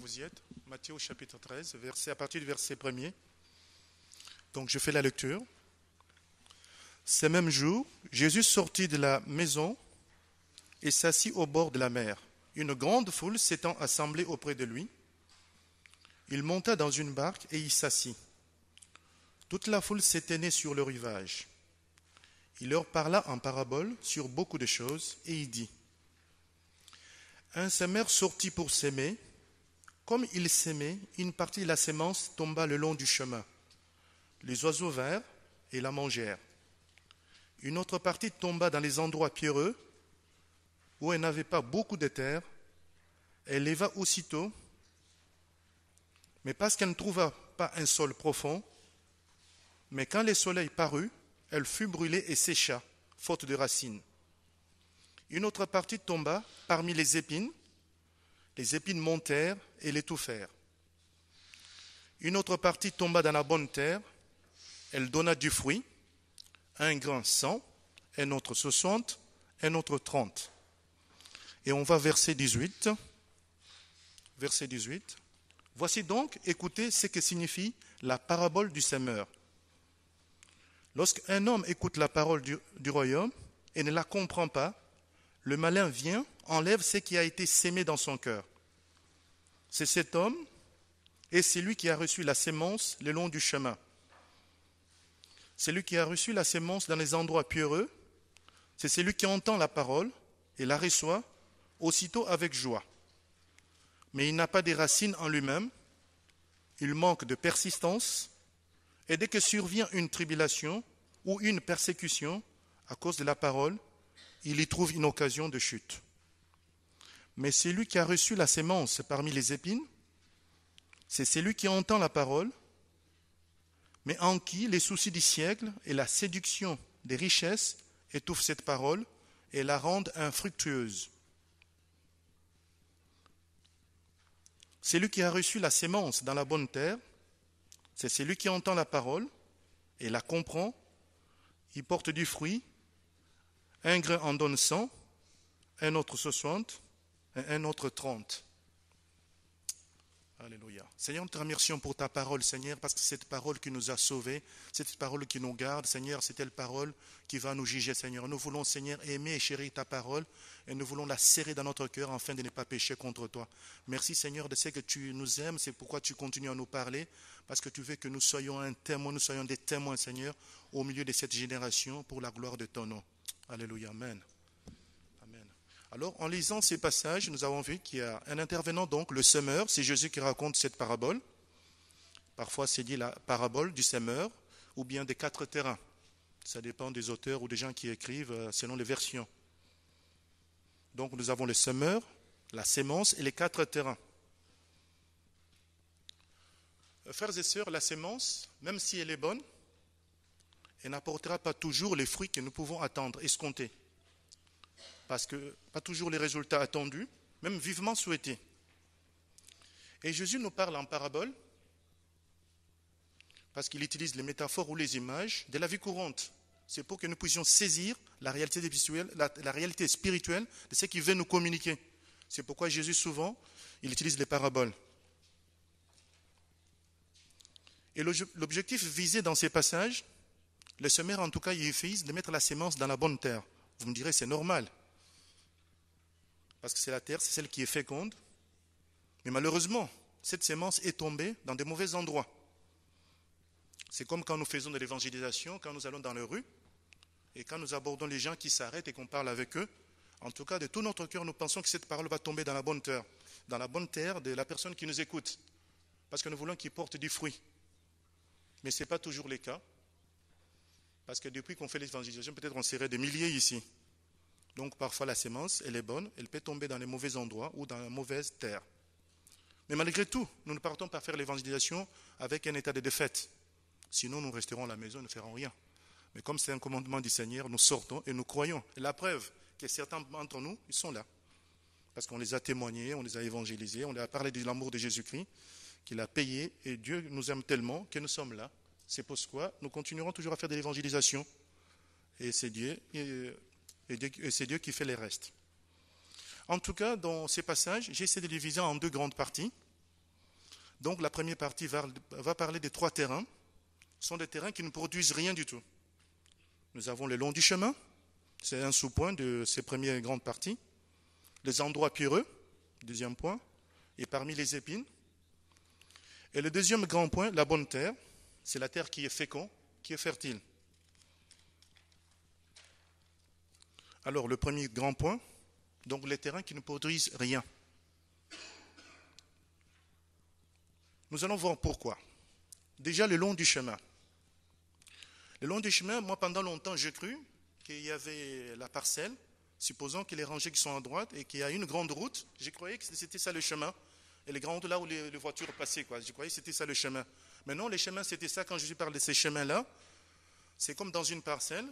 vous y êtes. Matthieu au chapitre 13, à partir du verset 1er. Donc je fais la lecture. Ce même jour, Jésus sortit de la maison et s'assit au bord de la mer. Une grande foule s'étant assemblée auprès de lui, il monta dans une barque et y s'assit. Toute la foule s'éteignait sur le rivage. Il leur parla en parabole sur beaucoup de choses et il dit : Un semeur sortit pour s'aimer. Comme il s'aimait, une partie de la sémence tomba le long du chemin. Les oiseaux vinrent et la mangèrent. Une autre partie tomba dans les endroits pierreux, où elle n'avait pas beaucoup de terre. Elle leva aussitôt, mais parce qu'elle ne trouva pas un sol profond, mais quand le soleil parut, elle fut brûlée et sécha, faute de racines. Une autre partie tomba parmi les épines montèrent et l'étouffèrent. Une autre partie tomba dans la bonne terre, elle donna du fruit, un grain 100, un autre 60, un autre 30. Et on va verset 18. Verset 18. Voici donc, écoutez ce que signifie la parabole du semeur. Lorsqu'un homme écoute la parole du royaume et ne la comprend pas, le malin vient, enlève ce qui a été sémé dans son cœur. C'est cet homme et c'est lui qui a reçu la sémence le long du chemin. Celui qui a reçu la sémence dans les endroits pierreux, c'est celui qui entend la parole et la reçoit aussitôt avec joie. Mais il n'a pas des racines en lui-même, il manque de persistance, et dès que survient une tribulation ou une persécution à cause de la parole, il y trouve une occasion de chute. Mais celui qui a reçu la sémence parmi les épines, c'est celui qui entend la parole, mais en qui les soucis du siècle et la séduction des richesses étouffent cette parole et la rendent infructueuse. Celui qui a reçu la sémence dans la bonne terre, c'est celui qui entend la parole et la comprend. Il porte du fruit. Un grain en donne 100, un autre 60 et un autre 30. Alléluia. Seigneur, nous te remercions pour ta parole, Seigneur, parce que c'est cette parole qui nous a sauvés, cette parole qui nous garde, Seigneur, c'est telle parole qui va nous juger, Seigneur. Nous voulons, Seigneur, aimer et chérir ta parole et nous voulons la serrer dans notre cœur afin de ne pas pécher contre toi. Merci, Seigneur, de ce que tu nous aimes, c'est pourquoi tu continues à nous parler, parce que tu veux que nous soyons un témoin, nous soyons des témoins, Seigneur, au milieu de cette génération pour la gloire de ton nom. Alléluia, amen. Amen. Alors, en lisant ces passages, nous avons vu qu'il y a un intervenant, donc le semeur, c'est Jésus qui raconte cette parabole. Parfois, c'est dit la parabole du semeur ou bien des 4 terrains. Ça dépend des auteurs ou des gens qui écrivent selon les versions. Donc, nous avons le semeur, la sémence et les 4 terrains. Frères et sœurs, la sémence, même si elle est bonne, elle n'apportera pas toujours les fruits que nous pouvons attendre, escompter. Parce que pas toujours les résultats attendus, même vivement souhaités. Et Jésus nous parle en parabole, parce qu'il utilise les métaphores ou les images de la vie courante. C'est pour que nous puissions saisir la réalité spirituelle de ce qu'il veut nous communiquer. C'est pourquoi Jésus, souvent, il utilise les paraboles. Et l'objectif visé dans ces passages, le semeur, en tout cas, il vise de mettre la sémence dans la bonne terre. Vous me direz, c'est normal. Parce que c'est la terre, c'est celle qui est féconde. Mais malheureusement, cette sémence est tombée dans de mauvais endroits. C'est comme quand nous faisons de l'évangélisation, quand nous allons dans les rues, et quand nous abordons les gens qui s'arrêtent et qu'on parle avec eux. En tout cas, de tout notre cœur, nous pensons que cette parole va tomber dans la bonne terre de la personne qui nous écoute. Parce que nous voulons qu'il porte du fruit. Mais ce n'est pas toujours le cas. Parce que depuis qu'on fait l'évangélisation, peut-être on serait des milliers ici. Donc parfois la sémence, elle est bonne, elle peut tomber dans les mauvais endroits ou dans la mauvaise terre. Mais malgré tout, nous ne partons pas faire l'évangélisation avec un état de défaite. Sinon, nous resterons à la maison et ne ferons rien. Mais comme c'est un commandement du Seigneur, nous sortons et nous croyons. Et la preuve que certains d'entre nous, ils sont là. Parce qu'on les a témoignés, on les a évangélisés, on leur a parlé de l'amour de Jésus-Christ, qu'il a payé, et Dieu nous aime tellement que nous sommes là. C'est pourquoi nous continuerons toujours à faire de l'évangélisation. Et c'est Dieu qui fait les restes. En tout cas, dans ces passages, j'ai essayé de les diviser en 2 grandes parties. Donc la première partie va parler des 3 terrains. Ce sont des terrains qui ne produisent rien du tout. Nous avons le long du chemin, c'est un sous-point de ces premières grandes parties. Les endroits pierreux, deuxième point, et parmi les épines. Et le deuxième grand point, la bonne terre, c'est la terre qui est féconde, qui est fertile. Alors le premier grand point, donc les terrains qui ne produisent rien. Nous allons voir pourquoi. Déjà le long du chemin. Le long du chemin, moi pendant longtemps j'ai cru qu'il y avait la parcelle, supposons que les rangées qui sont à droite et qu'il y a une grande route, je croyais que c'était ça le chemin. Et les grandes routes là où les voitures passaient, quoi. Je croyais que c'était ça le chemin. Mais non, les chemins c'était ça. Quand je parle de ces chemins-là, c'est comme dans une parcelle.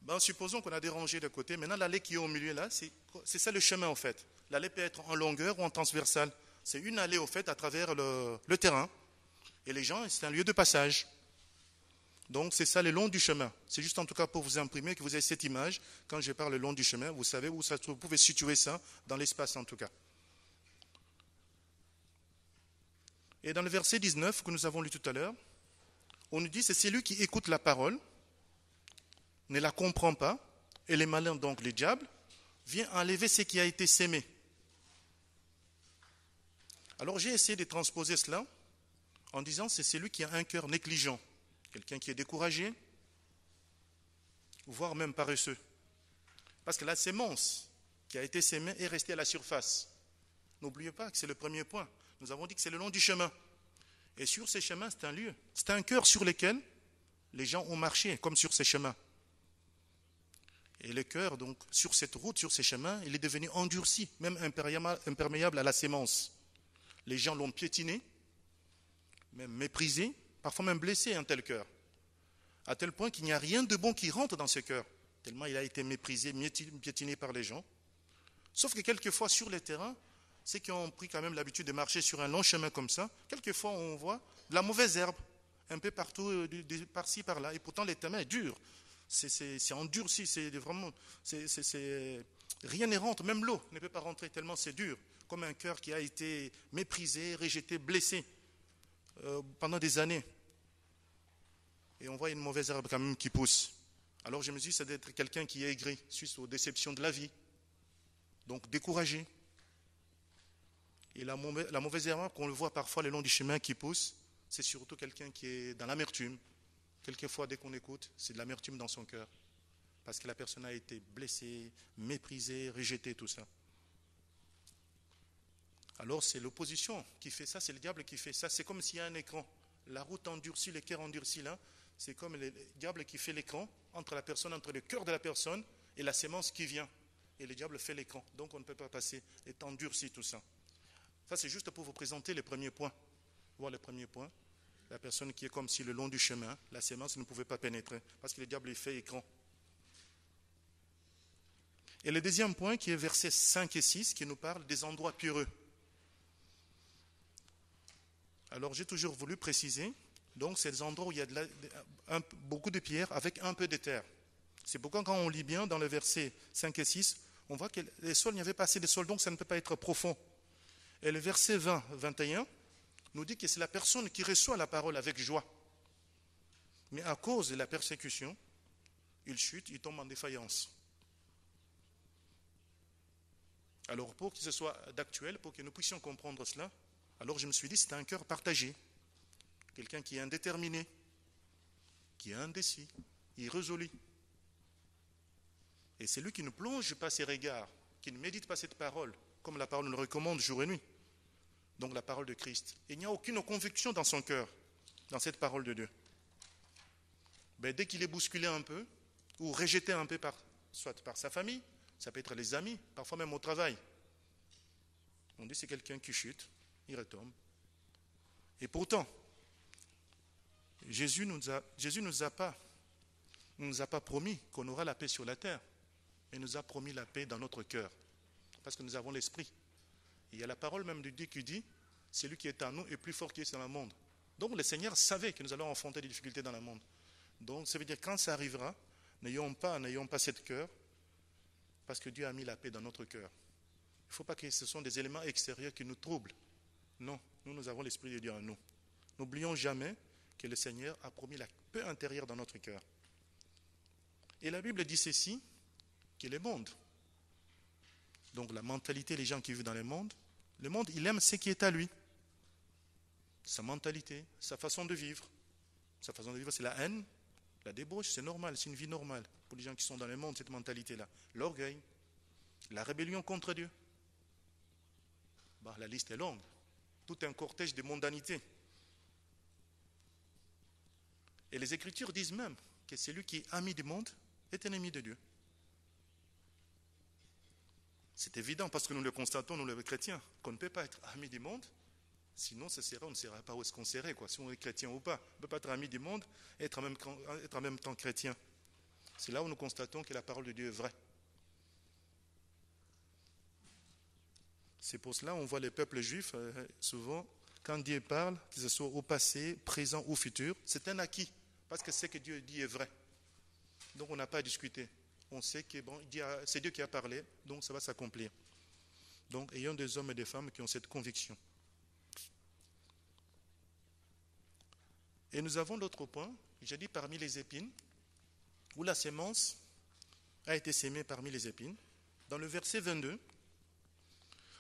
Ben, supposons qu'on a des rangées de côté. Maintenant l'allée qui est au milieu là, c'est ça le chemin en fait. L'allée peut être en longueur ou en transversale. C'est une allée au fait à travers le terrain. Et les gens, c'est un lieu de passage. Donc c'est ça le long du chemin. C'est juste en tout cas pour vous imprimer que vous avez cette image. Quand je parle le long du chemin, vous savez où ça se trouve. Vous pouvez situer ça dans l'espace en tout cas. Et dans le verset 19 que nous avons lu tout à l'heure, on nous dit c'est celui qui écoute la parole, ne la comprend pas, et les malins, donc les diables, vient enlever ce qui a été sémé. Alors j'ai essayé de transposer cela en disant c'est celui qui a un cœur négligent, quelqu'un qui est découragé, voire même paresseux. Parce que la sémence qui a été sémée est restée à la surface. N'oubliez pas que c'est le premier point. Nous avons dit que c'est le long du chemin. Et sur ces chemins, c'est un lieu, c'est un cœur sur lequel les gens ont marché, comme sur ces chemins. Et le cœur, donc, sur cette route, sur ces chemins, il est devenu endurci, même imperméable à la sémence. Les gens l'ont piétiné, même méprisé, parfois même blessé un tel cœur. À tel point qu'il n'y a rien de bon qui rentre dans ce cœur, tellement il a été méprisé, piétiné par les gens. Sauf que quelquefois, sur les terrains, ceux qui ont pris quand même l'habitude de marcher sur un long chemin comme ça, quelquefois on voit de la mauvaise herbe, un peu partout, par-ci, par-là. Et pourtant, le terrain est dur. C'est endurci, c'est vraiment... rien ne rentre, même l'eau ne peut pas rentrer tellement c'est dur. Comme un cœur qui a été méprisé, rejeté, blessé pendant des années. Et on voit une mauvaise herbe quand même qui pousse. Alors je me dis, ça doit être quelqu'un qui est aigri, suite aux déceptions de la vie. Donc découragé. Et la mauvaise herbe qu'on le voit parfois le long du chemin qui pousse, c'est surtout quelqu'un qui est dans l'amertume. Quelquefois, dès qu'on écoute, c'est de l'amertume dans son cœur. Parce que la personne a été blessée, méprisée, rejetée, tout ça. Alors c'est l'opposition qui fait ça, c'est le diable qui fait ça. C'est comme s'il y a un écran. La route endurcie, le cœur endurci là, c'est comme le diable qui fait l'écran entre la personne, entre le cœur de la personne et la sémence qui vient. Et le diable fait l'écran. Donc on ne peut pas passer, est endurci tout ça. Ça c'est juste pour vous présenter les premiers points. Voir les premiers points. La personne qui est comme si le long du chemin, la sémence ne pouvait pas pénétrer. Parce que le diable fait écran. Et le deuxième point qui est versets 5 et 6 qui nous parle des endroits pierreux. Alors j'ai toujours voulu préciser, donc c'est des endroits où il y a beaucoup de pierres avec un peu de terre. C'est pourquoi quand on lit bien dans le verset 5 et 6, on voit que les sols, il n'y avait pas assez de sol, donc ça ne peut pas être profond. Et le verset 20, 21 nous dit que c'est la personne qui reçoit la parole avec joie. Mais à cause de la persécution, il chute, il tombe en défaillance. Alors pour que ce soit d'actuel, pour que nous puissions comprendre cela, alors je me suis dit c'est un cœur partagé. Quelqu'un qui est indéterminé, qui est indécis, irrésolu. Et c'est lui qui ne plonge pas ses regards, qui ne médite pas cette parole, comme la parole nous le recommande jour et nuit. Donc la parole de Christ. Il n'y a aucune conviction dans son cœur, dans cette parole de Dieu. Mais dès qu'il est bousculé un peu, ou rejeté un peu soit par sa famille, ça peut être les amis, parfois même au travail. On dit c'est quelqu'un qui chute, il retombe. Et pourtant, Jésus nous a pas promis qu'on aura la paix sur la terre, mais nous a promis la paix dans notre cœur, parce que nous avons l'esprit. Il y a la parole même de Dieu qui dit, celui qui est en nous est plus fort qui est dans le monde. Donc le Seigneur savait que nous allons affronter des difficultés dans le monde. Donc ça veut dire quand ça arrivera, n'ayons pas cette cœur, parce que Dieu a mis la paix dans notre cœur. Il ne faut pas que ce soit des éléments extérieurs qui nous troublent Non, nous avons l'Esprit de Dieu en nous. N'oublions jamais que le Seigneur a promis la paix intérieure dans notre cœur. Et la Bible dit ceci, que le monde, donc la mentalité des gens qui vivent dans le monde, il aime ce qui est à lui. Sa mentalité, sa façon de vivre. Sa façon de vivre, c'est la haine, la débauche, c'est normal, c'est une vie normale pour les gens qui sont dans le monde, cette mentalité-là. L'orgueil, la rébellion contre Dieu. La liste est longue. Tout un cortège de mondanité. Et les Écritures disent même que celui qui est ami du monde est ennemi de Dieu. C'est évident parce que nous le constatons, nous les chrétiens, qu'on ne peut pas être ami du monde, sinon on ne saurait pas où est-ce qu'on serait, si on est chrétien ou pas. On ne peut pas être ami du monde et être en même temps chrétien. C'est là où nous constatons que la parole de Dieu est vraie. C'est pour cela qu'on voit les peuples juifs, souvent, quand Dieu parle, que ce soit au passé, présent ou futur, c'est un acquis, parce que ce que Dieu dit est vrai. Donc on n'a pas à discuter. On sait que c'est Dieu qui a parlé, donc ça va s'accomplir. Donc ayons des hommes et des femmes qui ont cette conviction. Et nous avons l'autre point, j'ai dit parmi les épines, où la sémence a été sémée parmi les épines. Dans le verset 22,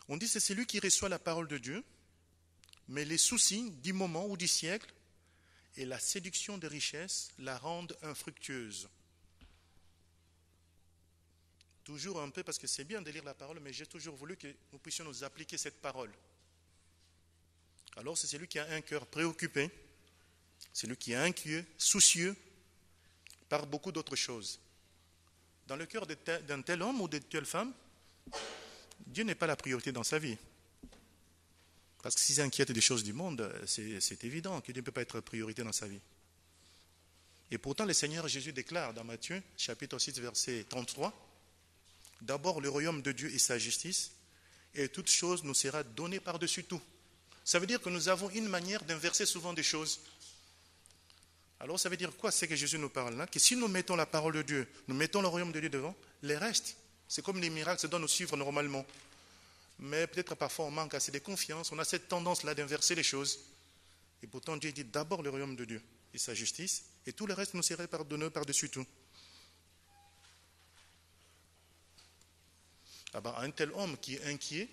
on dit c'est celui qui reçoit la parole de Dieu, mais les soucis du moment ou du siècle et la séduction des richesses la rendent infructueuse. Toujours un peu, parce que c'est bien de lire la parole, mais j'ai toujours voulu que nous puissions nous appliquer cette parole. Alors c'est celui qui a un cœur préoccupé, celui qui est inquiet, soucieux, par beaucoup d'autres choses. Dans le cœur d'un tel homme ou d'une telle femme, Dieu n'est pas la priorité dans sa vie. Parce que s'il s'inquiète des choses du monde, c'est évident que Dieu ne peut pas être priorité dans sa vie. Et pourtant, le Seigneur Jésus déclare dans Matthieu, chapitre 6, verset 33, « D'abord le royaume de Dieu et sa justice, et toute chose nous sera donnée par-dessus tout. » Ça veut dire que nous avons une manière d'inverser souvent des choses. Alors ça veut dire quoi, c'est que Jésus nous parle là? Que si nous mettons la parole de Dieu, nous mettons le royaume de Dieu devant, les restes, c'est comme les miracles, ça doit nous suivre normalement. Mais peut-être parfois on manque assez de confiance, on a cette tendance-là d'inverser les choses. Et pourtant Dieu dit d'abord le royaume de Dieu et sa justice, et tout le reste nous serait pardonné par-dessus tout. Un tel homme qui est inquiet,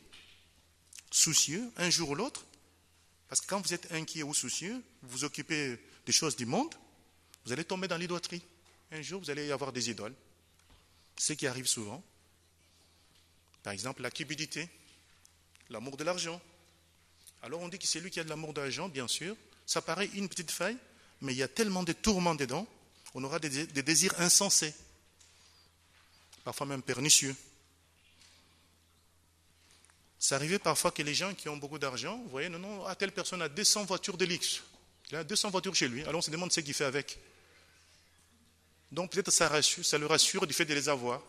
soucieux, un jour ou l'autre, parce que quand vous êtes inquiet ou soucieux, vous vous occupez des choses du monde, vous allez tomber dans l'idolâtrie. Un jour, vous allez y avoir des idoles. Ce qui arrive souvent. Par exemple, la cupidité, l'amour de l'argent. Alors on dit que c'est lui qui a de l'amour de l'argent, bien sûr. Ça paraît une petite faille, mais il y a tellement de tourments dedans, on aura des désirs insensés, parfois même pernicieux. C'est arrivé parfois que les gens qui ont beaucoup d'argent, vous voyez, telle personne a 200 voitures de luxe. Il a 200 voitures chez lui, alors on se demande ce qu'il fait avec. Donc peut-être ça le rassure du fait de les avoir.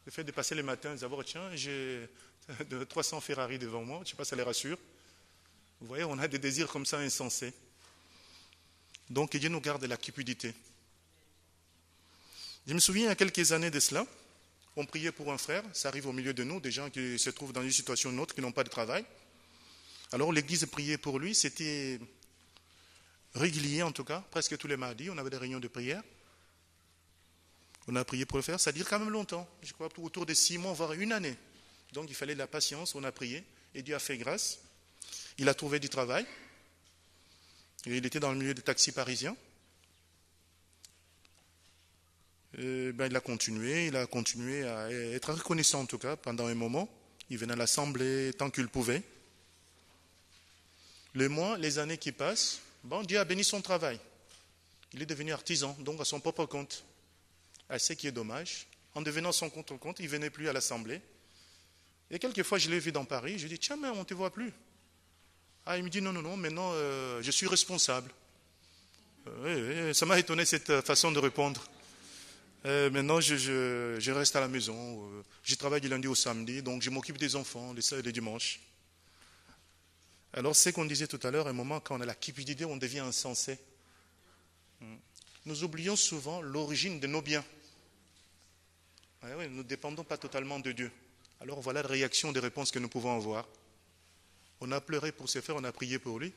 Le fait de passer les matins et de savoir, tiens, j'ai 300 Ferrari devant moi, je ne sais pas, ça les rassure. Vous voyez, on a des désirs comme ça insensés. Donc Dieu nous garde de la cupidité. Je me souviens il y a quelques années de cela, on priait pour un frère, ça arrive au milieu de nous, des gens qui se trouvent dans une situation ou une autre, qui n'ont pas de travail. Alors l'église priait pour lui, c'était régulier en tout cas, presque tous les mardis, on avait des réunions de prière. On a prié pour le faire, ça dure quand même longtemps, je crois autour de 6 mois, voire une année. Donc il fallait de la patience, on a prié, et Dieu a fait grâce. Il a trouvé du travail, il était dans le milieu des taxis parisiens. Il a continué à être reconnaissant en tout cas pendant un moment. Il venait à l'assemblée tant qu'il pouvait. Les mois, les années qui passent, Dieu a béni son travail. Il est devenu artisan, donc à son propre compte. À ce qui est dommage, en devenant son contre-compte, il ne venait plus à l'assemblée. Et quelquefois, je l'ai vu dans Paris, je lui ai dit, tiens, mais on ne te voit plus. Il me dit, non, maintenant, je suis responsable. Oui, ça m'a étonné cette façon de répondre. Maintenant, je reste à la maison. Je travaille du lundi au samedi, donc je m'occupe des enfants les dimanches. Alors, c'est qu'on disait tout à l'heure, un moment, quand on a la cupidité, on devient insensé. Nous oublions souvent l'origine de nos biens. Nous ne dépendons pas totalement de Dieu. Alors, voilà la réaction des réponses que nous pouvons avoir. On a pleuré pour ses frères, on a prié pour lui.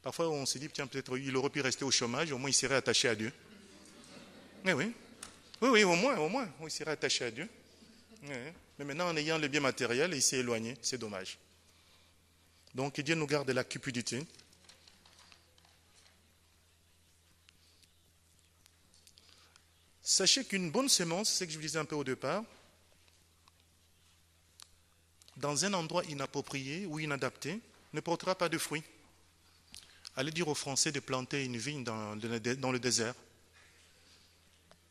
Parfois, on s'est dit, tiens, peut-être il aurait pu rester au chômage, au moins il serait attaché à Dieu. Eh oui, oui, au moins, il serait attaché à Dieu. Mais maintenant, en ayant le bien matériel, il s'est éloigné, c'est dommage. Donc, que Dieu nous garde de la cupidité. Sachez qu'une bonne sémence, c'est ce que je vous disais un peu au départ, dans un endroit inapproprié ou inadapté, ne portera pas de fruits. Allez dire aux Français de planter une vigne dans le désert.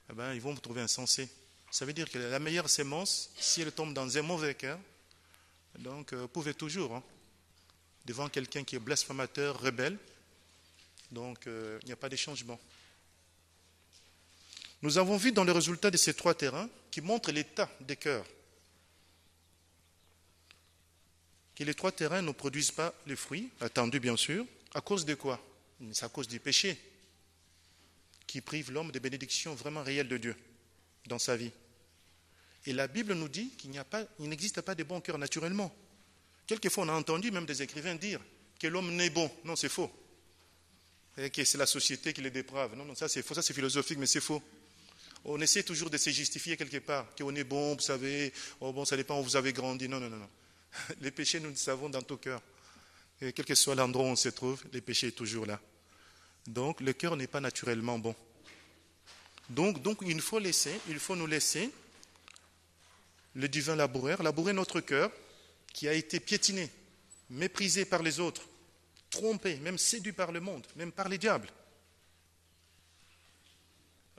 Eh bien, ils vont vous trouver insensé. Ça veut dire que la meilleure sémence, si elle tombe dans un mauvais cœur, donc vous pouvez toujours, devant quelqu'un qui est blasphémateur, rebelle, donc il n'y a pas de changement. Nous avons vu dans le résultat de ces 3 terrains qui montrent l'état des cœurs, que les 3 terrains ne produisent pas les fruits, attendus bien sûr, à cause de quoi? C'est à cause du péché qui prive l'homme des bénédictions vraiment réelles de Dieu dans sa vie. Et la Bible nous dit qu'il n'existe pas de bons cœurs naturellement. Quelquefois, on a entendu même des écrivains dire que l'homme n'est bon. Non, c'est faux. Et que c'est la société qui les déprave. Non, ça c'est faux, ça c'est philosophique, mais c'est faux. On essaie toujours de se justifier quelque part, qu'on est bon, vous savez, ça dépend où vous avez grandi. Non. Les péchés, nous le savons dans tout cœur. Et quel que soit l'endroit où on se trouve, les péchés sont toujours là. Donc, le cœur n'est pas naturellement bon. Donc il faut nous laisser le divin labourer notre cœur qui a été piétiné, méprisé par les autres, trompé, même séduit par le monde, même par les diables.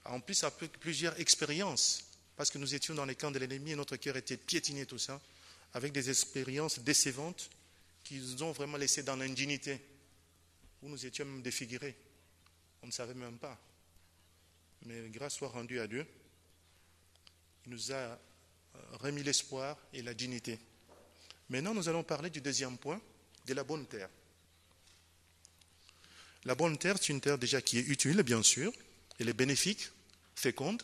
En plus, après plusieurs expériences, parce que nous étions dans les camps de l'ennemi et notre cœur était piétiné, tout ça, avec des expériences décevantes qui nous ont vraiment laissé dans l'indignité, où nous étions même défigurés. On ne savait même pas. Mais grâce soit rendue à Dieu, il nous a remis l'espoir et la dignité. Maintenant, nous allons parler du deuxième point, de la bonne terre. La bonne terre, c'est une terre déjà qui est utile, bien sûr. Elle est bénéfique, féconde,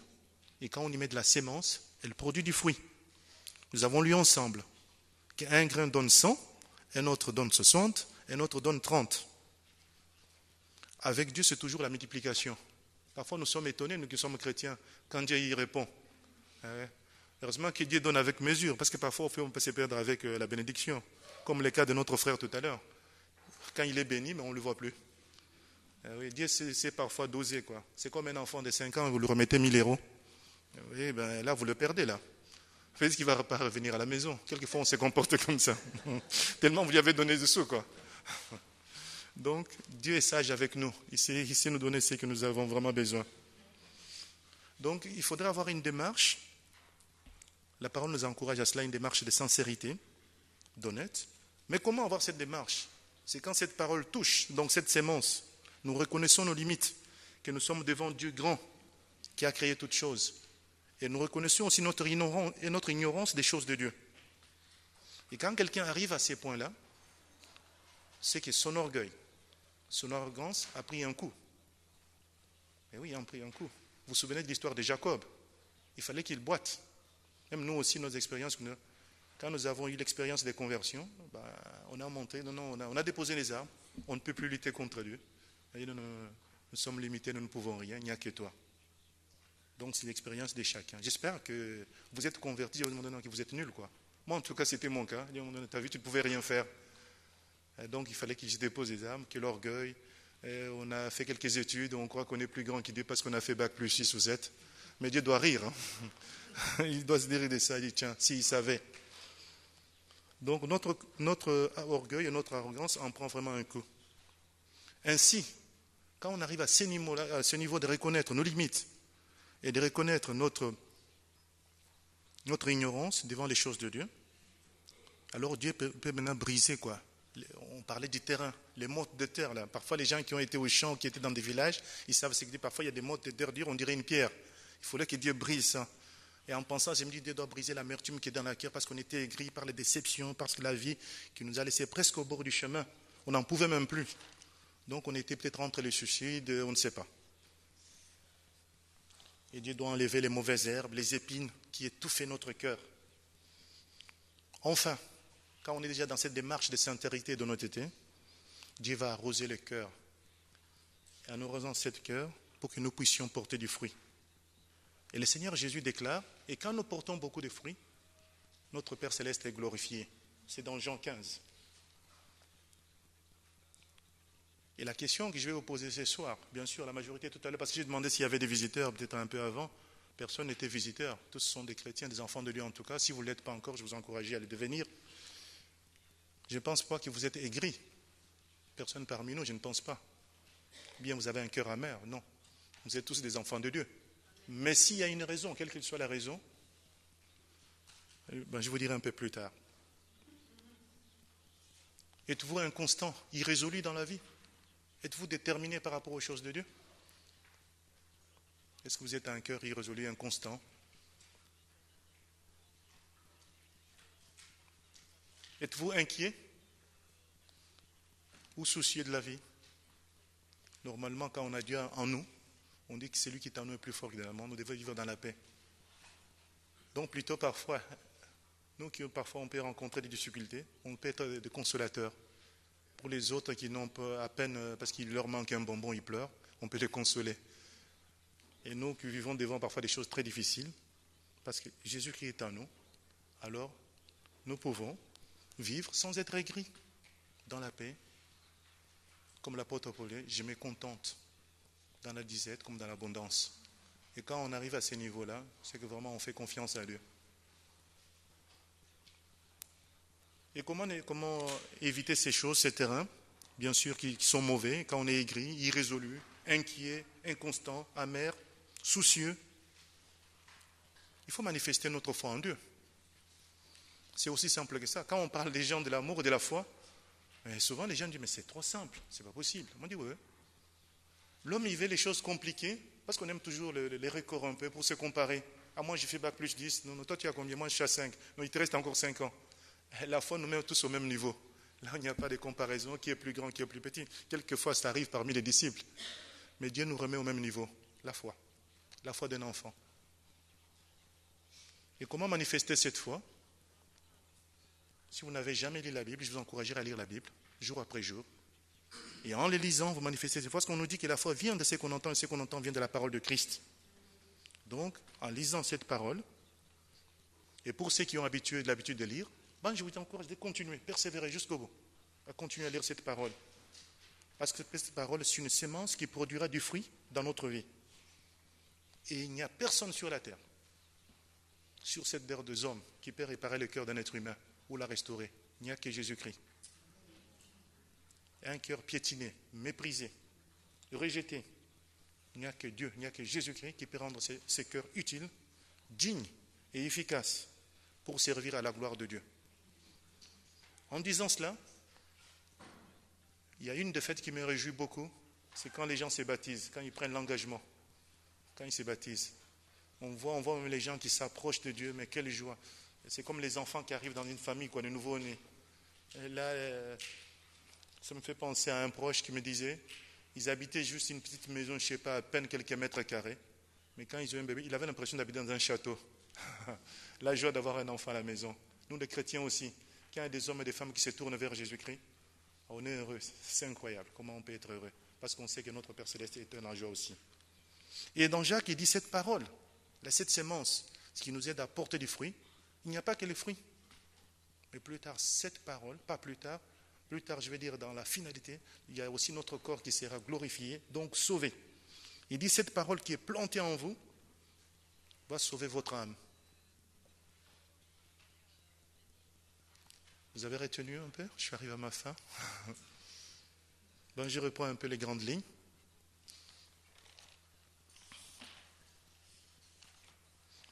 et quand on y met de la sémence, elle produit du fruit. Nous avons lu ensemble qu'un grain donne 100, un autre donne 60, un autre donne 30. Avec Dieu, c'est toujours la multiplication. Parfois, nous sommes étonnés, nous qui sommes chrétiens, quand Dieu y répond. Heureusement que Dieu donne avec mesure, parce que parfois, on peut se perdre avec la bénédiction, comme le cas de notre frère tout à l'heure. Quand il est béni, mais on ne le voit plus. Oui, Dieu c'est parfois dosé, quoi. C'est comme un enfant de 5 ans, vous lui remettez 1000 euros. Oui, là, vous le perdez, là. Faites ce qu'il ne va pas revenir à la maison. Quelquefois, on se comporte comme ça. Tellement vous lui avez donné des sous, quoi. Donc, Dieu est sage avec nous. Il sait nous donner ce que nous avons vraiment besoin. Donc, il faudrait avoir une démarche. La parole nous encourage à cela, une démarche de sincérité, d'honnête. Mais comment avoir cette démarche? C'est quand cette parole touche, donc cette sémence, nous reconnaissons nos limites, que nous sommes devant Dieu grand, qui a créé toutes choses. Et nous reconnaissons aussi notre ignorance des choses de Dieu. Et quand quelqu'un arrive à ces points-là, c'est que son orgueil, son arrogance a pris un coup. Et oui, il a pris un coup. Vous vous souvenez de l'histoire de Jacob? Il fallait qu'il boite. Même nous aussi, nos expériences, quand nous avons eu l'expérience des conversions, on a monté, on a déposé les armes, on ne peut plus lutter contre Dieu. Nous sommes limités, nous ne pouvons rien, il n'y a que toi. Donc c'est l'expérience de chacun. J'espère que vous êtes convertis, que vous êtes nuls, quoi. Moi, en tout cas, c'était mon cas. Tu as vu, tu ne pouvais rien faire. Donc il fallait qu'il se dépose les armes, que l'orgueil. On a fait quelques études, on croit qu'on est plus grand que Dieu parce qu'on a fait bac plus 6 ou 7. Mais Dieu doit rire. Il doit se dire de ça, il dit, tiens, s'il savait. Donc notre orgueil et notre arrogance en prend vraiment un coup. Ainsi, quand on arrive à ce niveau de reconnaître nos limites et de reconnaître notre ignorance devant les choses de Dieu, alors Dieu peut maintenant briser, quoi. On parlait du terrain, les mottes de terre. Là. Parfois, les gens qui ont été au champ, qui étaient dans des villages, ils savent ce que parfois il y a des mottes de terre dures, on dirait une pierre. Il faudrait que Dieu brise ça. Et en pensant, je me dis, Dieu doit briser l'amertume qui est dans la cœur parce qu'on était aigris par les déceptions, parce que la vie qui nous a laissés presque au bord du chemin, on n'en pouvait même plus. Donc on était peut-être entre les suicides, on ne sait pas. Et Dieu doit enlever les mauvaises herbes, les épines qui étouffaient notre cœur. Enfin, quand on est déjà dans cette démarche de sincérité et d'honnêteté, Dieu va arroser le cœur. Et en arrosant ce cœur, pour que nous puissions porter du fruit. Et le Seigneur Jésus déclare, et quand nous portons beaucoup de fruits, notre Père Céleste est glorifié. C'est dans Jean 15. Et la question que je vais vous poser ce soir, bien sûr, la majorité tout à l'heure, parce que j'ai demandé s'il y avait des visiteurs, peut-être un peu avant, personne n'était visiteur. Tous sont des chrétiens, des enfants de Dieu en tout cas. Si vous ne l'êtes pas encore, je vous encourage à le devenir. Je ne pense pas que vous êtes aigris. Personne parmi nous, je ne pense pas. Bien, vous avez un cœur amer, non. Vous êtes tous des enfants de Dieu. Mais s'il y a une raison, quelle que soit la raison, je vous dirai un peu plus tard. Êtes-vous inconstant, irrésolu dans la vie? Êtes-vous déterminé par rapport aux choses de Dieu? Est-ce que vous êtes un cœur irrésolu, inconstant? Êtes-vous inquiet ou soucieux de la vie? Normalement, quand on a Dieu en nous, on dit que celui qui est en nous est plus fort que dans le monde. Nous devons vivre dans la paix. Donc plutôt parfois, nous qui parfois on peut rencontrer des difficultés, on peut être des consolateurs. Pour les autres qui n'ont pas à peine, parce qu'il leur manque un bonbon, ils pleurent, on peut les consoler. Et nous qui vivons devant parfois des choses très difficiles, parce que Jésus-Christ est en nous, alors nous pouvons vivre sans être aigris, dans la paix. Comme l'apôtre Paul, je me contente dans la disette comme dans l'abondance. Et quand on arrive à ces niveaux-là, c'est que vraiment on fait confiance à Dieu. Et comment éviter ces choses, ces terrains, bien sûr, qui sont mauvais, quand on est aigri, irrésolu, inquiet, inconstant, amer, soucieux? Il faut manifester notre foi en Dieu. C'est aussi simple que ça. Quand on parle des gens de l'amour et de la foi, souvent les gens disent, mais c'est trop simple, c'est pas possible. On dit, oui. L'homme, il veut les choses compliquées, parce qu'on aime toujours les records un peu pour se comparer. Ah, moi, j'ai fait bac plus 10. Non, toi, tu as combien? Moi, je suis à 5. Non, il te reste encore 5 ans. La foi nous met tous au même niveau. Là, il n'y a pas de comparaison, qui est plus grand, qui est plus petit. Quelquefois, ça arrive parmi les disciples. Mais Dieu nous remet au même niveau, la foi d'un enfant. Et comment manifester cette foi? Si vous n'avez jamais lu la Bible, je vous encouragerai à lire la Bible, jour après jour. Et en les lisant, vous manifestez cette foi, parce qu'on nous dit que la foi vient de ce qu'on entend, et ce qu'on entend vient de la parole de Christ. Donc, en lisant cette parole, et pour ceux qui ont l'habitude de lire, je vous encourage de continuer, persévérer jusqu'au bout, à continuer à lire cette parole. Parce que cette parole, c'est une sémence qui produira du fruit dans notre vie. Et il n'y a personne sur la terre, sur cette terre des hommes, qui peut réparer le cœur d'un être humain ou la restaurer. Il n'y a que Jésus-Christ. Un cœur piétiné, méprisé, rejeté. Il n'y a que Dieu, il n'y a que Jésus-Christ qui peut rendre ces cœurs utiles, dignes et efficaces pour servir à la gloire de Dieu. En disant cela, il y a une des fêtes qui me réjouit beaucoup, c'est quand les gens se baptisent, quand ils prennent l'engagement, quand ils se baptisent. On voit même les gens qui s'approchent de Dieu, mais quelle joie. C'est comme les enfants qui arrivent dans une famille, de nouveau-nés. Et là, ça me fait penser à un proche qui me disait, ils habitaient juste une petite maison, je ne sais pas, à peine quelques mètres carrés. Mais quand ils ont eu un bébé, il avait l'impression d'habiter dans un château. La joie d'avoir un enfant à la maison. Nous, les chrétiens aussi, quand il y a des hommes et des femmes qui se tournent vers Jésus-Christ, on est heureux. C'est incroyable. Comment on peut être heureux? Parce qu'on sait que notre Père Céleste est en joie aussi. Et dans Jacques, il dit cette parole, cette sémence, ce qui nous aide à porter du fruit. Il n'y a pas que les fruits. Mais plus tard, cette parole, pas plus tard, je vais dire dans la finalité, il y a aussi notre corps qui sera glorifié, donc sauvé. Il dit cette parole qui est plantée en vous va sauver votre âme. Vous avez retenu un peu? Je suis arrivé à ma fin. Je reprends un peu les grandes lignes.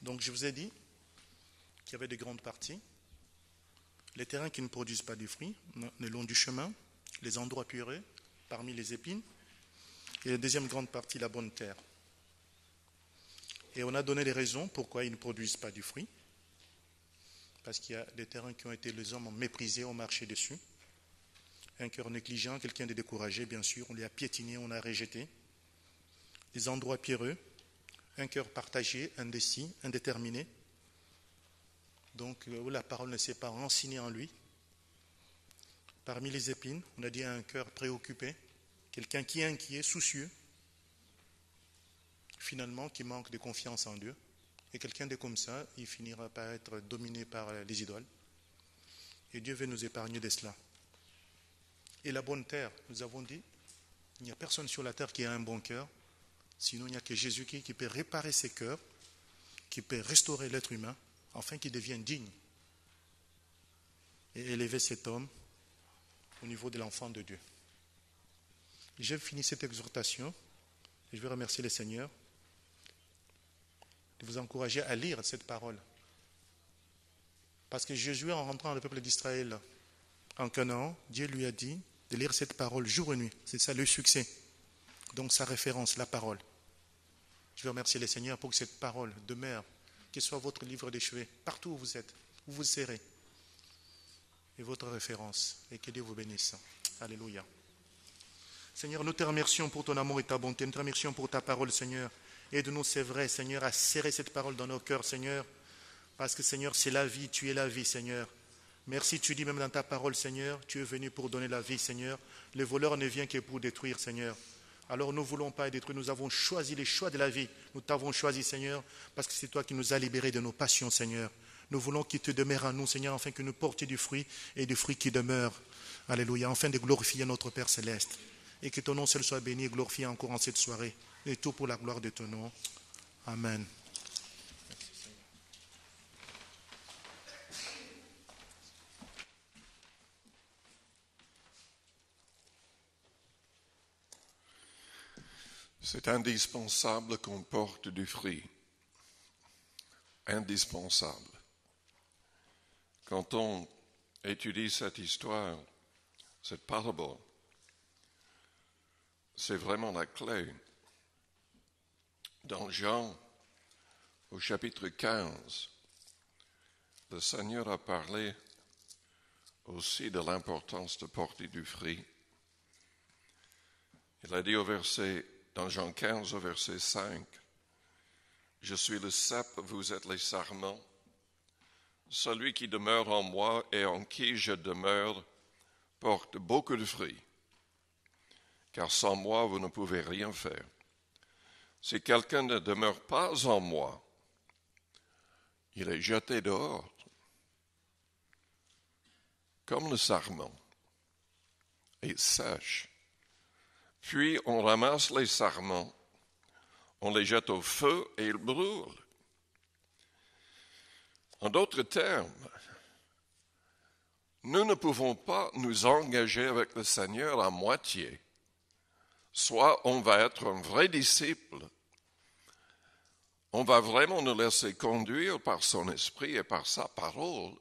Donc je vous ai dit qu'il y avait des grandes parties. Les terrains qui ne produisent pas du fruit, le long du chemin, les endroits pierreux, parmi les épines, et la deuxième grande partie, la bonne terre. Et on a donné les raisons pourquoi ils ne produisent pas du fruit. Parce qu'il y a des terrains qui ont été, les hommes ont méprisé, ont marché dessus. Un cœur négligent, quelqu'un de découragé, bien sûr, on les a piétinés, on a rejeté. Des endroits pierreux, un cœur partagé, indécis, indéterminé. Donc, où la parole ne s'est pas enracinée en lui, Parmi les épines, on a dit un cœur préoccupé, quelqu'un qui est inquiet, soucieux, finalement qui manque de confiance en Dieu. Et quelqu'un de comme ça, il finira par être dominé par les idoles. Et Dieu veut nous épargner de cela. Et la bonne terre, nous avons dit, il n'y a personne sur la terre qui a un bon cœur, sinon il n'y a que Jésus-Christ qui peut réparer ses cœurs, qui peut restaurer l'être humain, afin qu'il devienne digne et élever cet homme au niveau de l'enfant de Dieu. J'ai fini cette exhortation et je vais remercier le Seigneur de vous encourager à lire cette parole. Parce que Jésus, en rentrant dans le peuple d'Israël en Canaan, Dieu lui a dit de lire cette parole jour et nuit. C'est ça le succès. Donc sa référence, la parole. Je veux remercier le Seigneur pour que cette parole demeure, qu'elle soit votre livre de chevet, partout où vous êtes, où vous serez, et votre référence. Et que Dieu vous bénisse. Alléluia. Seigneur, nous te remercions pour ton amour et ta bonté. Nous te remercions pour ta parole, Seigneur. Aide-nous, c'est vrai, Seigneur, à serrer cette parole dans nos cœurs, Seigneur. Parce que, Seigneur, c'est la vie. Tu es la vie, Seigneur. Merci, tu dis même dans ta parole, Seigneur, tu es venu pour donner la vie, Seigneur. Le voleur ne vient que pour détruire, Seigneur. Alors nous ne voulons pas détruire, nous avons choisi les choix de la vie. Nous t'avons choisi, Seigneur, parce que c'est toi qui nous as libérés de nos passions, Seigneur. Nous voulons qu'il te demeure en nous, Seigneur, afin que nous portions du fruit et du fruit qui demeure. Alléluia, afin de glorifier notre Père Céleste. Et que ton nom seul soit béni et glorifié encore en cette soirée. Et tout pour la gloire de ton nom. Amen. C'est indispensable qu'on porte du fruit. Indispensable. Quand on étudie cette histoire, cette parabole, c'est vraiment la clé. Dans Jean, au chapitre 15, le Seigneur a parlé aussi de l'importance de porter du fruit. Il a dit dans Jean 15, au verset 5, « Je suis le cep, vous êtes les sarments. Celui qui demeure en moi et en qui je demeure porte beaucoup de fruits, car sans moi, vous ne pouvez rien faire. Si quelqu'un ne demeure pas en moi, il est jeté dehors, comme le sarment, et sèche. Puis on ramasse les sarments, on les jette au feu et ils brûlent. » En d'autres termes, nous ne pouvons pas nous engager avec le Seigneur à moitié. Soit on va être un vrai disciple, on va vraiment nous laisser conduire par son esprit et par sa parole,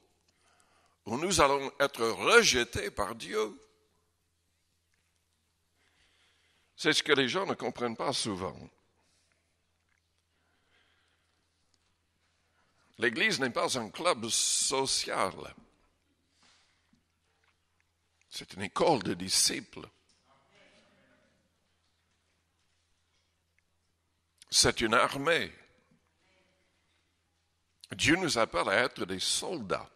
ou nous allons être rejetés par Dieu. C'est ce que les gens ne comprennent pas souvent. L'Église n'est pas un club social. C'est une école de disciples. C'est une armée. Dieu nous appelle à être des soldats.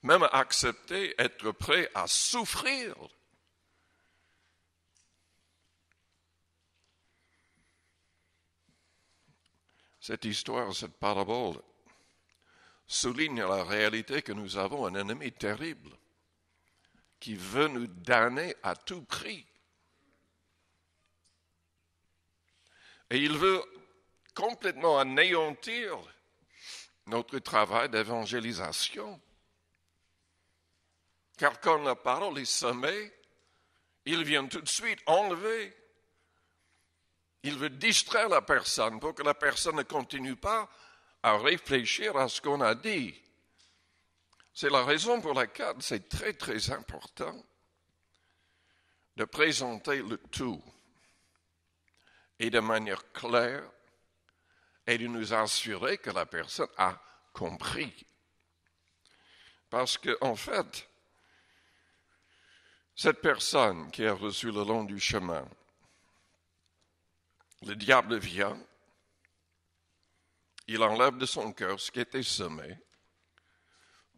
Même à accepter, être prêt à souffrir. Cette histoire, cette parabole, souligne la réalité que nous avons un ennemi terrible qui veut nous damner à tout prix. Et il veut complètement anéantir notre travail d'évangélisation. Car quand la parole est semée, il vient tout de suite enlever. Il veut distraire la personne pour que la personne ne continue pas à réfléchir à ce qu'on a dit. C'est la raison pour laquelle c'est très, très important de présenter le tout et de manière claire et de nous assurer que la personne a compris. Parce qu'en fait, cette personne qui a reçu le long du chemin, le diable vient, il enlève de son cœur ce qui était semé,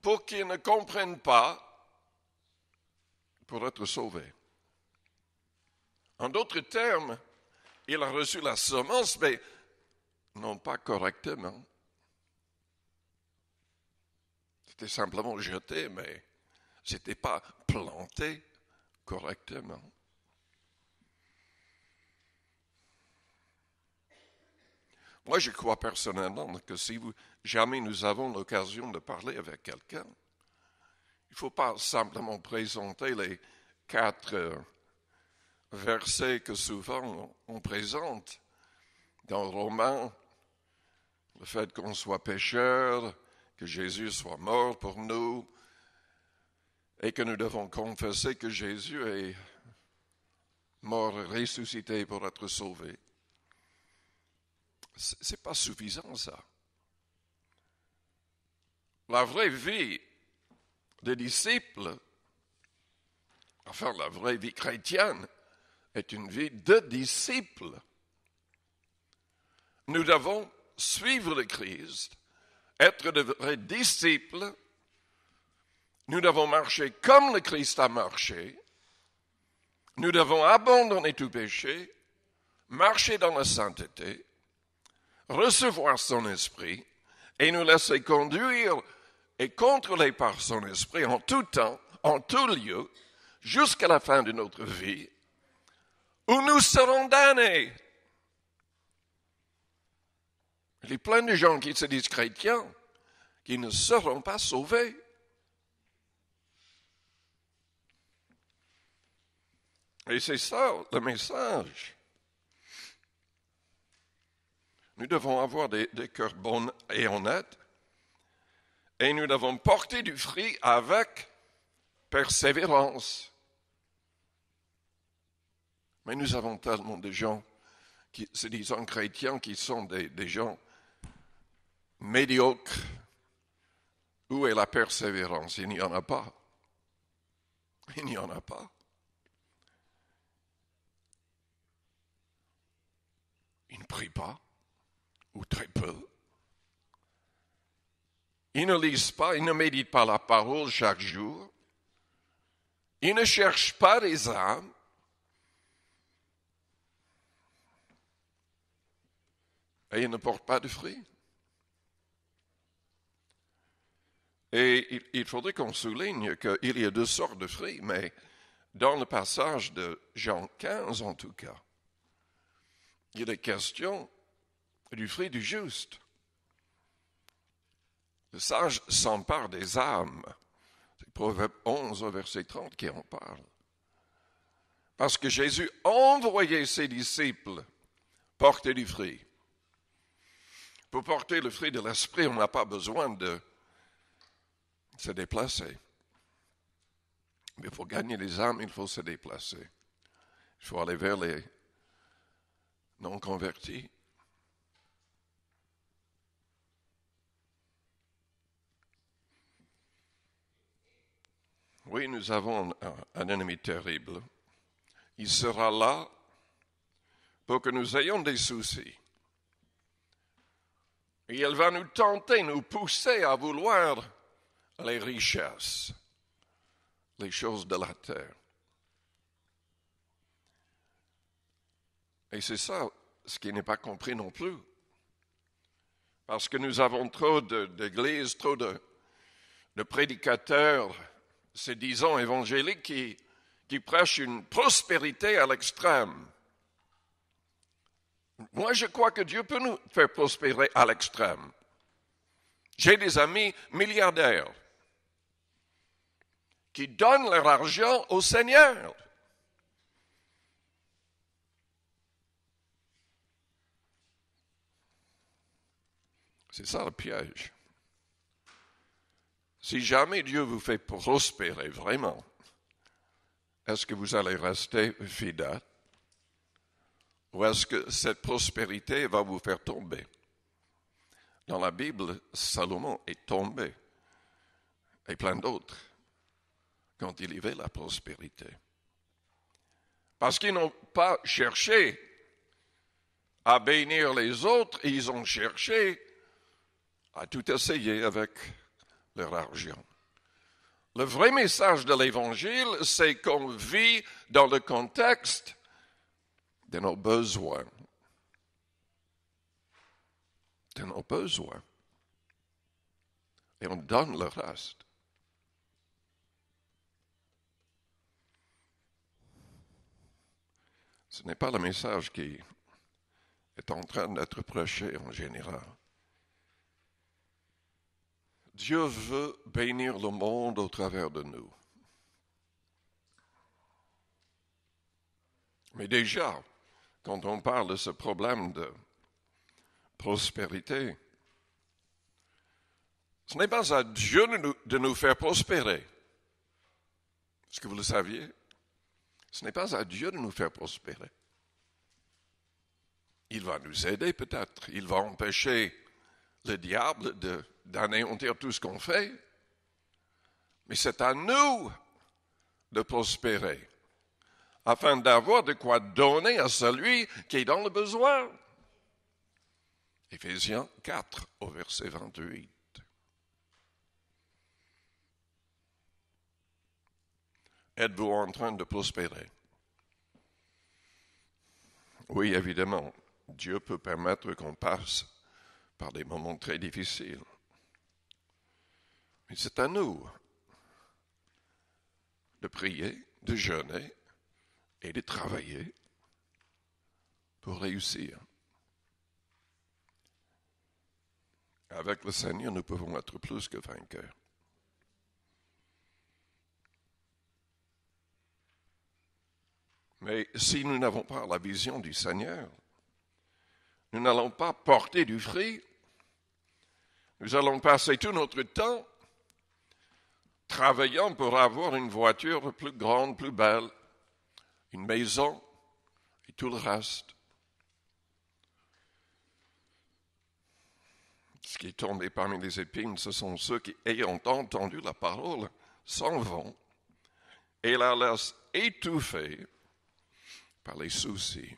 pour qu'il ne comprenne pas pour être sauvé. En d'autres termes, il a reçu la semence, mais non pas correctement. C'était simplement jeté, mais ce n'était pas planté correctement. Moi, je crois personnellement que si jamais nous avons l'occasion de parler avec quelqu'un, il ne faut pas simplement présenter les 4 versets que souvent on présente dans Romains, le fait qu'on soit pécheur, que Jésus soit mort pour nous, et que nous devons confesser que Jésus est mort et ressuscité pour être sauvé. Ce n'est pas suffisant, ça. La vraie vie des disciples, enfin la vraie vie chrétienne, est une vie de disciples. Nous devons suivre le Christ, être de vrais disciples. Nous devons marcher comme le Christ a marché. Nous devons abandonner tout péché, marcher dans la sainteté, recevoir son esprit et nous laisser conduire et contrôler par son esprit en tout temps, en tout lieu, jusqu'à la fin de notre vie, où nous serons damnés. Il y a plein de gens qui se disent chrétiens, qui ne seront pas sauvés. Et c'est ça le message. Nous devons avoir des cœurs bons et honnêtes, et nous devons porter du fruit avec persévérance. Mais nous avons tellement de gens qui se disent chrétiens qui sont des gens médiocres. Où est la persévérance? Il n'y en a pas. Il n'y en a pas. Ils ne prient pas, ou très peu. Ils ne lisent pas, ils ne méditent pas la parole chaque jour. Ils ne cherchent pas les âmes. Et ils ne portent pas de fruits. Et il faudrait qu'on souligne qu'il y a 2 sortes de fruits, mais dans le passage de Jean 15 en tout cas, il est question du fruit du juste. Le sage s'empare des âmes. C'est Proverbe 11, verset 30 qui en parle. Parce que Jésus envoyait ses disciples porter du fruit. Pour porter le fruit de l'esprit, on n'a pas besoin de se déplacer. Mais pour gagner les âmes, il faut se déplacer. Il faut aller vers les non convertis. Oui, nous avons un ennemi terrible. Il sera là pour que nous ayons des soucis. Et il va nous tenter, nous pousser à vouloir les richesses, les choses de la terre. Et c'est ça ce qui n'est pas compris non plus. Parce que nous avons trop d'églises, trop de prédicateurs, se disant évangéliques, qui prêchent une prospérité à l'extrême. Moi, je crois que Dieu peut nous faire prospérer à l'extrême. J'ai des amis milliardaires qui donnent leur argent au Seigneur. C'est ça le piège. Si jamais Dieu vous fait prospérer vraiment, est-ce que vous allez rester fidèle? Ou est-ce que cette prospérité va vous faire tomber? Dans la Bible, Salomon est tombé, et plein d'autres, quand il y avait la prospérité. Parce qu'ils n'ont pas cherché à bénir les autres, ils ont cherché à tout essayer avec leur argent. Le vrai message de l'Évangile, c'est qu'on vit dans le contexte de nos besoins. De nos besoins. Et on donne le reste. Ce n'est pas le message qui est en train d'être prêché en général. Dieu veut bénir le monde au travers de nous. Mais déjà, quand on parle de ce problème de prospérité, ce n'est pas à Dieu de nous faire prospérer. Est-ce que vous le saviez? Ce n'est pas à Dieu de nous faire prospérer. Il va nous aider peut-être. Il va empêcher le diable d'anéantir tout ce qu'on fait. Mais c'est à nous de prospérer, afin d'avoir de quoi donner à celui qui est dans le besoin. Éphésiens 4, au verset 28. Êtes-vous en train de prospérer? Oui, évidemment, Dieu peut permettre qu'on passe par des moments très difficiles. Mais c'est à nous de prier, de jeûner et de travailler pour réussir. Avec le Seigneur, nous pouvons être plus que vainqueurs. Mais si nous n'avons pas la vision du Seigneur, nous n'allons pas porter du fruit. Nous allons passer tout notre temps travaillant pour avoir une voiture plus grande, plus belle, une maison et tout le reste. Ce qui est tombé parmi les épines, ce sont ceux qui, ayant entendu la parole, s'en vont et la laissent étouffer par les soucis.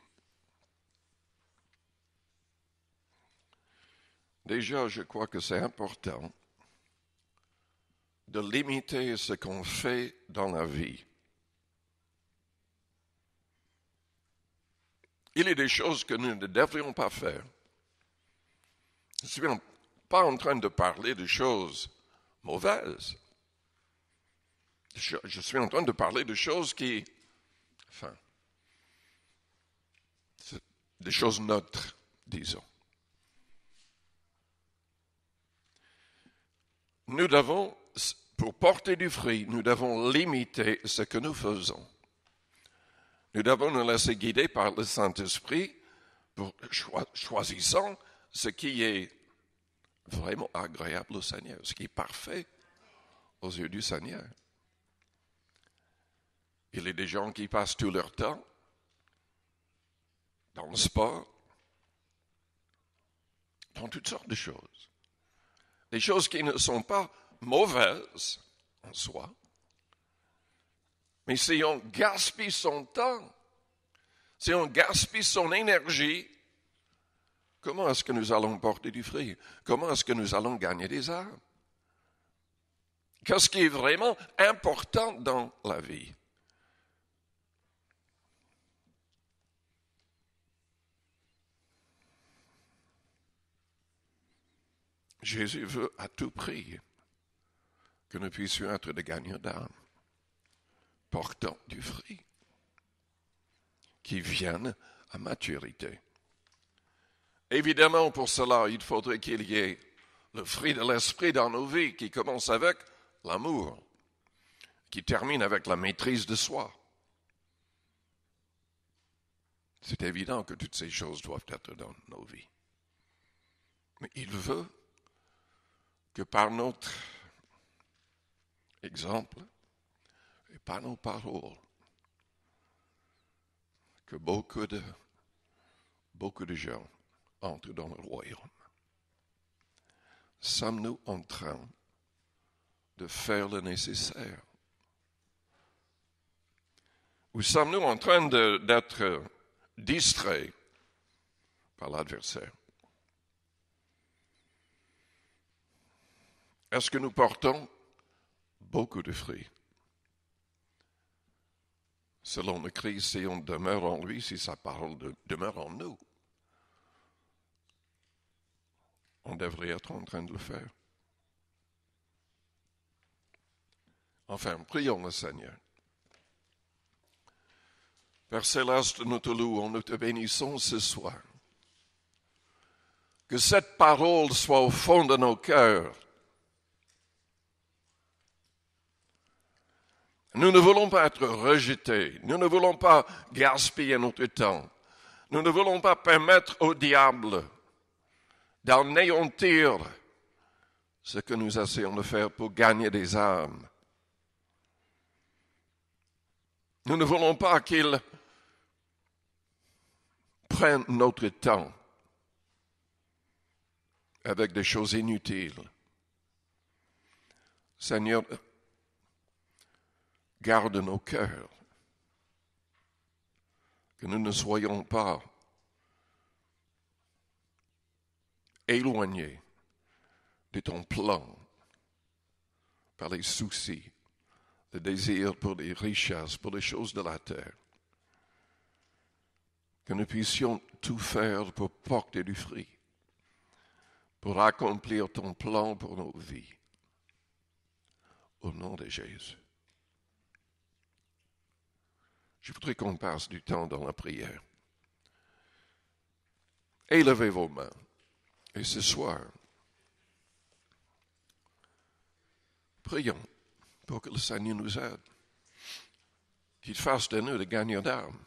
Déjà, je crois que c'est important de limiter ce qu'on fait dans la vie. Il y a des choses que nous ne devrions pas faire. Je ne suis pas en train de parler de choses mauvaises. Je suis en train de parler de choses qui, des choses neutres, disons. Nous devons, pour porter du fruit, nous devons limiter ce que nous faisons. Nous devons nous laisser guider par le Saint-Esprit pour choisissant ce qui est vraiment agréable au Seigneur, ce qui est parfait aux yeux du Seigneur. Il y a des gens qui passent tout leur temps dans le sport, dans toutes sortes de choses. Des choses qui ne sont pas mauvaises en soi. Mais si on gaspille son temps, si on gaspille son énergie, comment est-ce que nous allons porter du fruit? Comment est-ce que nous allons gagner des âmes? Qu'est-ce qui est vraiment important dans la vie? Jésus veut à tout prix que nous puissions être des gagnants d'âme, portant du fruit, qui viennent à maturité. Évidemment, pour cela, il faudrait qu'il y ait le fruit de l'esprit dans nos vies, qui commence avec l'amour, qui termine avec la maîtrise de soi. C'est évident que toutes ces choses doivent être dans nos vies. Mais il veut que par notre exemple et par nos paroles, que beaucoup de gens entrent dans le royaume. Sommes-nous en train de faire le nécessaire? Ou sommes-nous en train d'être distraits par l'adversaire? Est-ce que nous portons beaucoup de fruits. Selon le Christ, si on demeure en lui, si sa parole demeure en nous, on devrait être en train de le faire. Enfin, prions le Seigneur. Père Céleste, nous te louons, nous te bénissons ce soir. Que cette parole soit au fond de nos cœurs. Nous ne voulons pas être rejetés. Nous ne voulons pas gaspiller notre temps. Nous ne voulons pas permettre au diable d'anéantir ce que nous essayons de faire pour gagner des âmes. Nous ne voulons pas qu'il prenne notre temps avec des choses inutiles. Seigneur, garde nos cœurs, que nous ne soyons pas éloignés de ton plan par les soucis, le désir pour les richesses, pour les choses de la terre. Que nous puissions tout faire pour porter du fruit, pour accomplir ton plan pour nos vies. Au nom de Jésus. Je voudrais qu'on passe du temps dans la prière. Élevez vos mains. Et ce soir, prions pour que le Seigneur nous aide, qu'il fasse de nous des gagnants d'âme.